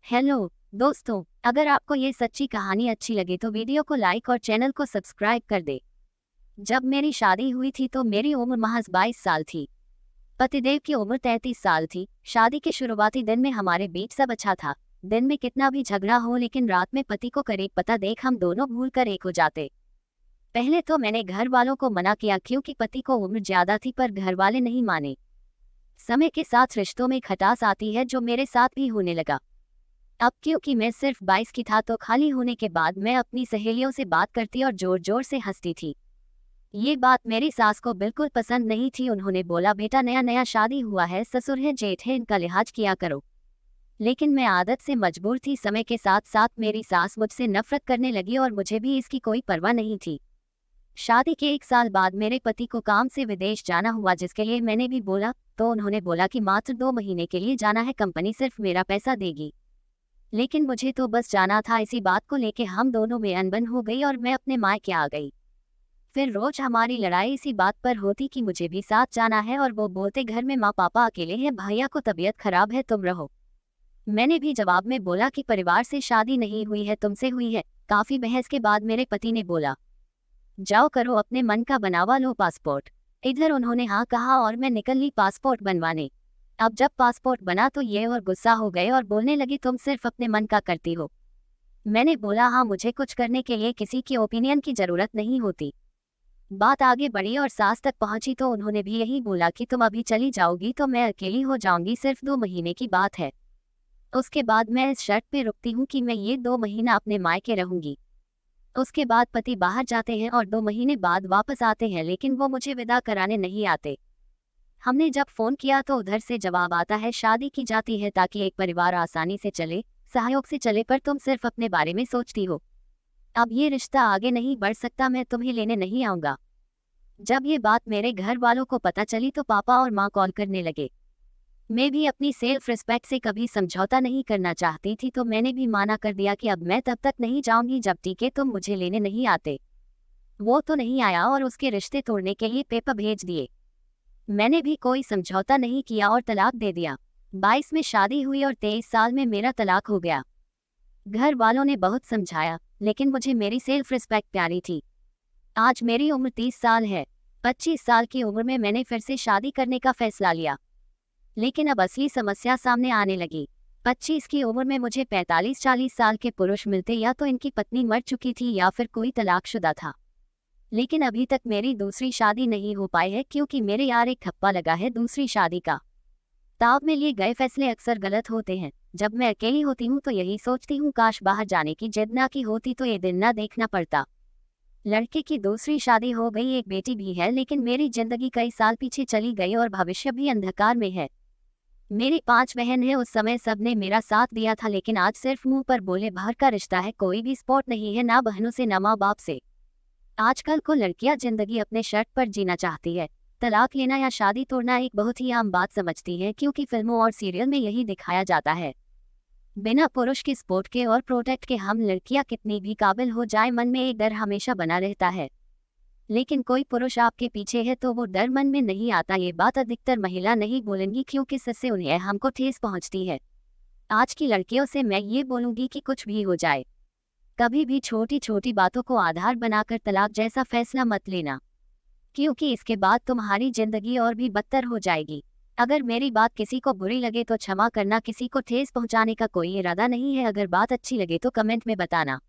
Hello दोस्तों, अगर आपको ये सच्ची कहानी अच्छी लगे तो वीडियो को लाइक और चैनल को सब्सक्राइब कर दे। जब मेरी शादी हुई थी तो मेरी उम्र महज 22 साल थी। पतिदेव की उम्र 33 साल थी। शादी के शुरुआती दिन में हमारे बीच सब अच्छा था। दिन में कितना भी झगड़ा हो लेकिन रात में पति को करीब पता देख हम दोनों भूल कर एक हो जाते। पहले तो मैंने घर वालों को मना किया क्योंकि पति को उम्र ज्यादा थी, पर घर वाले नहीं माने। समय के साथ रिश्तों में खटास आती है, जो मेरे साथ भी होने लगा। अब क्योंकि मैं सिर्फ 22 की था तो खाली होने के बाद मैं अपनी सहेलियों से बात करती और जोर जोर से हंसती थी। ये बात मेरी सास को बिल्कुल पसंद नहीं थी। उन्होंने बोला, बेटा नया नया शादी हुआ है, ससुर है जेठ है, इनका लिहाज किया करो। लेकिन मैं आदत से मजबूर थी। समय के साथ साथ मेरी सास मुझसे नफरत करने लगी और मुझे भी इसकी कोई परवाह नहीं थी। शादी के 1 साल बाद मेरे पति को काम से विदेश जाना हुआ, जिसके लिए मैंने भी बोला तो उन्होंने बोला कि मात्र 2 महीने के लिए जाना है, कंपनी सिर्फ मेरा पैसा देगी। लेकिन मुझे तो बस जाना था। इसी बात को लेके हम दोनों में अनबन हो गई और मैं अपने मायके आ गई। फिर रोज हमारी लड़ाई इसी बात पर होती कि मुझे भी साथ जाना है और वो बोलते, घर में माँ पापा अकेले हैं, भैया को तबीयत खराब है, तुम रहो। मैंने भी जवाब में बोला कि परिवार से शादी नहीं हुई है, तुमसे हुई है। काफी बहस के बाद मेरे पति ने बोला, जाओ करो अपने मन का बनावा लो पासपोर्ट। इधर उन्होंने हाँ कहा और मैं निकल ली पासपोर्ट बनवाने। अब जब पासपोर्ट बना तो ये और गुस्सा हो गए और बोलने लगी, तुम सिर्फ अपने मन का करती हो। मैंने बोला, हाँ, मुझे कुछ करने के लिए किसी की ओपिनियन की जरूरत नहीं होती। बात आगे बढ़ी और सास तक पहुंची तो उन्होंने भी यही बोला कि तुम अभी चली जाओगी तो मैं अकेली हो जाऊंगी, सिर्फ 2 महीने की बात है। उसके बाद मैं इस शर्त पे रुकती हूँ कि मैं ये 2 महीना अपने मायके रहूंगी। उसके बाद पति बाहर जाते हैं और 2 महीने बाद वापस आते हैं, लेकिन वो मुझे विदा कराने नहीं आते। हमने जब फोन किया तो उधर से जवाब आता है, शादी की जाती है ताकि एक परिवार आसानी से चले, सहयोग से चले, पर तुम सिर्फ अपने बारे में सोचती हो। अब ये रिश्ता आगे नहीं बढ़ सकता, मैं तुम्हें लेने नहीं आऊंगा। जब ये बात मेरे घर वालों को पता चली तो पापा और माँ कॉल करने लगे। मैं भी अपनी सेल्फ रिस्पेक्ट से कभी समझौता नहीं करना चाहती थी, तो मैंने भी माना कर दिया कि अब मैं तब तक नहीं जाऊंगी जब तक कि तुम मुझे लेने नहीं आते। वो तो नहीं आया और उसके रिश्ते तोड़ने के लिए पेपर भेज दिए। मैंने भी कोई समझौता नहीं किया और तलाक दे दिया। 22 में शादी हुई और 23 साल में मेरा तलाक हो गया। घर वालों ने बहुत समझाया, लेकिन मुझे मेरी सेल्फ रिस्पेक्ट प्यारी थी। आज मेरी उम्र 30 साल है। 25 साल की उम्र में मैंने फिर से शादी करने का फैसला लिया। लेकिन अब असली समस्या सामने आने लगी। 25 की उम्र में मुझे 45-40 साल के पुरुष मिलते, या तो इनकी पत्नी मर चुकी थी या फिर कोई तलाकशुदा था। लेकिन अभी तक मेरी दूसरी शादी नहीं हो पाई है क्योंकि मेरे यार एक ठप्पा लगा है दूसरी शादी का। ताब में लिए गए फैसले अक्सर गलत होते हैं। जब मैं अकेली होती हूँ तो यही सोचती हूँ, काश बाहर जाने की जिद ना की होती तो ये दिन ना देखना पड़ता। लड़के की दूसरी शादी हो गई, एक बेटी भी है, लेकिन मेरी जिंदगी कई साल पीछे चली गई और भविष्य भी अंधकार में है। मेरी 5 बहन है, उस समय सबने मेरा साथ दिया था, लेकिन आज सिर्फ मुंह पर बोले भर का रिश्ता है, कोई भी सपोर्ट नहीं है, ना बहनों से ना माँ बाप से। आजकल को लड़कियां जिंदगी अपने शर्त पर जीना चाहती है। तलाक लेना या शादी तोड़ना एक बहुत ही आम बात समझती है, क्योंकि फिल्मों और सीरियल में यही दिखाया जाता है। बिना पुरुष के सपोर्ट के और प्रोटेक्ट के हम लड़कियां कितनी भी काबिल हो जाए, मन में एक डर हमेशा बना रहता है। लेकिन कोई पुरुष आपके पीछे है तो वो डर मन में नहीं आता। ये बात अधिकतर महिला नहीं बोलेंगी क्योंकि इससे उन्हें हमको ठेस पहुंचती है। आज की लड़कियों से मैं ये बोलूंगी कि कुछ भी हो जाए, कभी भी छोटी छोटी बातों को आधार बनाकर तलाक जैसा फैसला मत लेना, क्योंकि इसके बाद तुम्हारी जिंदगी और भी बदतर हो जाएगी। अगर मेरी बात किसी को बुरी लगे तो क्षमा करना, किसी को ठेस पहुंचाने का कोई इरादा नहीं है। अगर बात अच्छी लगे तो कमेंट में बताना।